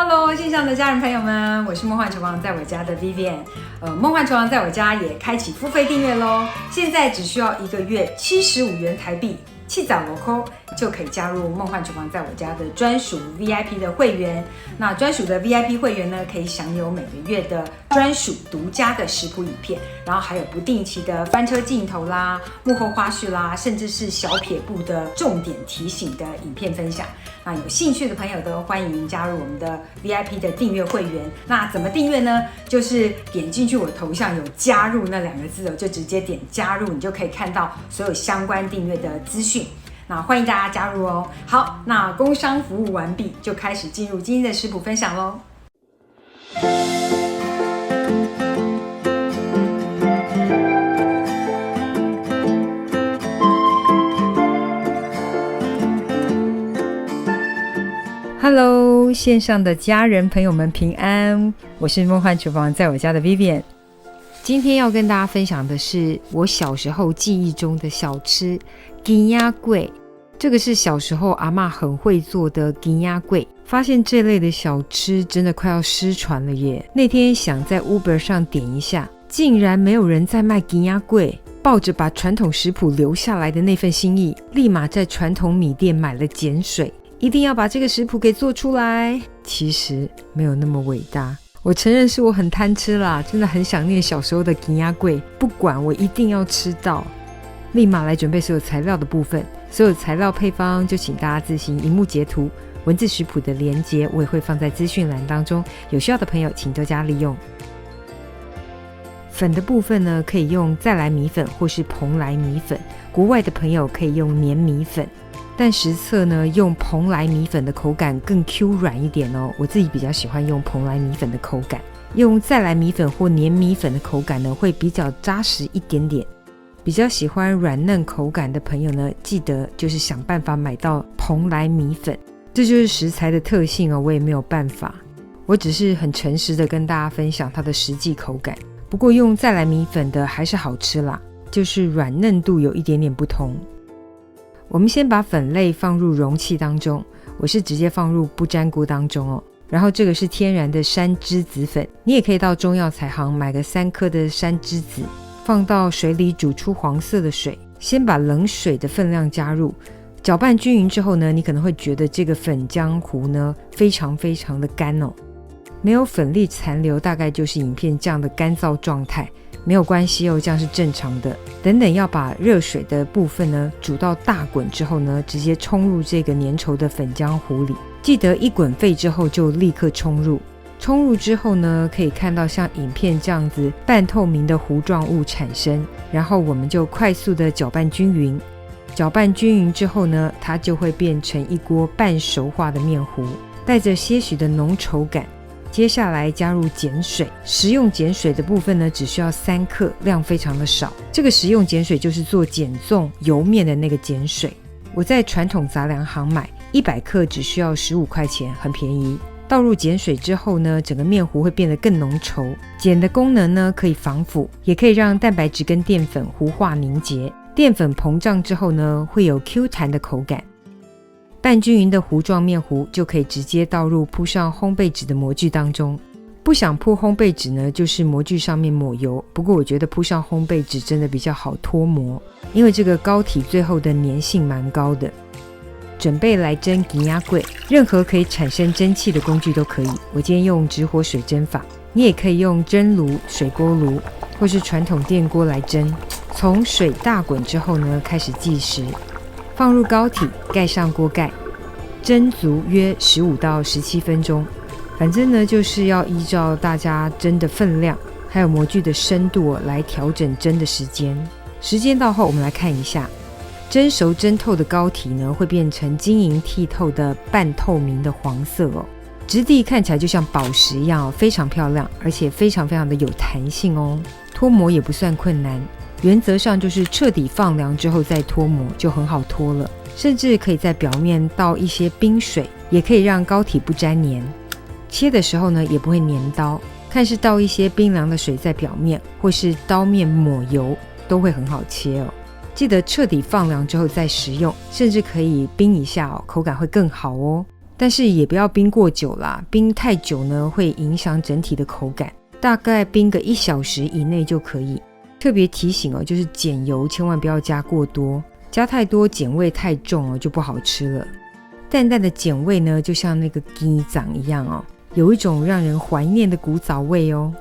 Hello， 线上的家人朋友们，我是梦幻厨房在我家的 Vivian。梦幻厨房在我家也开启付费订阅咯，现在只需要1个月75元台币，7早罗扣就可以加入梦幻厨房在我家的专属 VIP 的会员。那专属的 VIP 会员呢，可以享有每个月的专属独家的食谱影片，然后还有不定期的翻车镜头啦、幕后花絮啦，甚至是小撇步的重点提醒的影片分享。那有兴趣的朋友都欢迎加入我们的 VIP 的订阅会员。那怎么订阅呢？就是点进去我头像有加入那2个字就直接点加入，你就可以看到所有相关订阅的资讯。那欢迎大家加入哦。好，那工商服务完毕，就开始进入今天的食谱分享咯。Hello， 线上的家人朋友们平安，我是梦幻厨房在我家的 Vivian。今天要跟大家分享的是我小时候记忆中的小吃金鸭粿。这个是小时候阿嬷很会做的金鸭粿，发现这类的小吃真的快要失传了耶。那天想在 Uber 上点一下，竟然没有人在卖金鸭粿，抱着把传统食谱留下来的那份心意，立马在传统米店买了碱水，一定要把这个食谱给做出来。其实没有那么伟大，我承认是我很贪吃啦，真的很想念小时候的金鸭粿，不管我一定要吃到。立马来准备所有材料的部分，所有材料配方就请大家自行萤幕截图，文字食谱的连结我也会放在资讯栏当中，有需要的朋友请多加利用。粉的部分呢，可以用再来米粉或是蓬莱米粉，国外的朋友可以用黏米粉，但实测呢，用蓬莱米粉的口感更 Q 软一点哦，我自己比较喜欢用蓬莱米粉的口感，用再来米粉或黏米粉的口感呢，会比较扎实一点点。比较喜欢软嫩口感的朋友呢，记得就是想办法买到蓬莱米粉，这就是食材的特性哦，我也没有办法，我只是很诚实的跟大家分享它的实际口感。不过用再来米粉的还是好吃啦，就是软嫩度有一点点不同。我们先把粉类放入容器当中，我是直接放入不粘锅当中哦。然后这个是天然的山栀子粉，你也可以到中药材行买个3颗的山栀子，放到水里煮出黄色的水，先把冷水的分量加入，搅拌均匀之后呢，你可能会觉得这个粉浆糊呢非常非常的干哦，没有粉粒残留，大概就是影片这样的干燥状态，没有关系哦，这样是正常的。等要把热水的部分呢煮到大滚之后呢，直接冲入这个粘稠的粉浆糊里，记得一滚沸之后就立刻冲入。冲入之后呢，可以看到像影片这样子半透明的糊状物产生，然后我们就快速的搅拌均匀。搅拌均匀之后呢，它就会变成一锅半熟化的面糊，带着些许的浓稠感。接下来加入碱水，食用碱水的部分呢，只需要3克，量非常的少。这个食用碱水就是做碱粽油面的那个碱水，我在传统杂粮行买，100克只需要15块钱，很便宜。倒入碱水之后呢，整个面糊会变得更浓稠。碱的功能呢，可以防腐，也可以让蛋白质跟淀粉糊化凝结。淀粉膨胀之后呢，会有 Q 弹的口感。拌均匀的糊状面糊就可以直接倒入铺上烘焙纸的模具当中。不想铺烘焙纸呢，就是模具上面抹油，不过我觉得铺上烘焙纸真的比较好脱模，因为这个膏体最后的粘性蛮高的。准备来蒸金鸭粿，任何可以产生蒸汽的工具都可以，我今天用直火水蒸法，你也可以用蒸炉、水锅炉或是传统电锅来蒸。从水大滚之后呢，开始计时，放入膏体，盖上锅盖，蒸足约15到17分钟。反正呢，就是要依照大家蒸的分量还有模具的深度来调整蒸的时间。时间到后，我们来看一下，蒸熟蒸透的膏体呢，会变成晶莹剔透的半透明的黄色哦，质地看起来就像宝石一样哦，非常漂亮，而且非常非常的有弹性哦，脱模也不算困难。原则上就是彻底放凉之后再脱模就很好脱了，甚至可以在表面倒一些冰水，也可以让膏体不沾黏。切的时候呢，也不会粘刀，看是倒一些冰凉的水在表面，或是刀面抹油，都会很好切哦。记得彻底放凉之后再食用，甚至可以冰一下哦，口感会更好哦。但是也不要冰过久啦，冰太久呢会影响整体的口感，大概冰个1小时以内就可以。特别提醒哦，就是碱油千万不要加过多，加太多碱味太重哦就不好吃了。淡淡的碱味呢就像那个鸡掌一样哦，有一种让人怀念的古早味哦。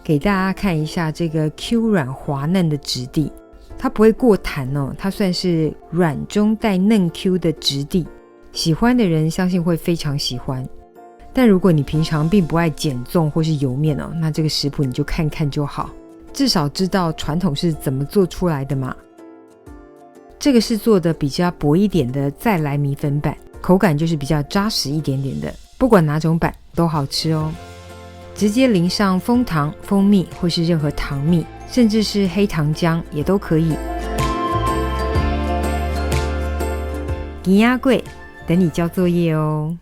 给大家看一下这个 Q 软滑嫩的质地，它不会过弹哦，它算是软中带嫩 Q 的质地，喜欢的人相信会非常喜欢。但如果你平常并不爱减重或是油面哦，那这个食谱你就看看就好，至少知道传统是怎么做出来的嘛。这个是做的比较薄一点的再来米粉版，口感就是比较扎实一点点的，不管哪种版都好吃哦。直接淋上枫糖、蜂蜜或是任何糖蜜，甚至是黑糖浆也都可以。鸡鸭贵，等你交作业哦。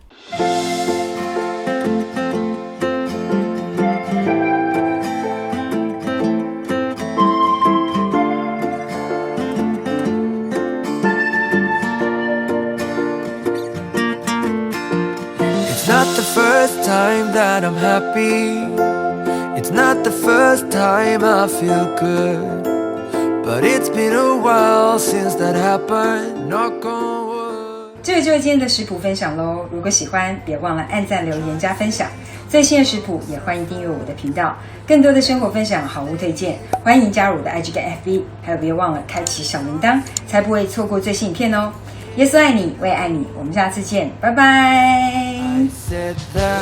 It's not the first time that I'm happy. It's not the first time I feel good. But it's been a while since that happened. Knock on wood. 这就是今天的食谱分享咯，如果喜欢别忘了按赞留言加分享。最新的食谱也欢迎订阅我的频道，更多的生活分享好物推荐，欢迎加入我的 IG 跟 FB， 还有别忘了开启小铃铛，才不会错过最新影片哦。耶稣爱你，我也爱你，我们下次见，拜拜。I said that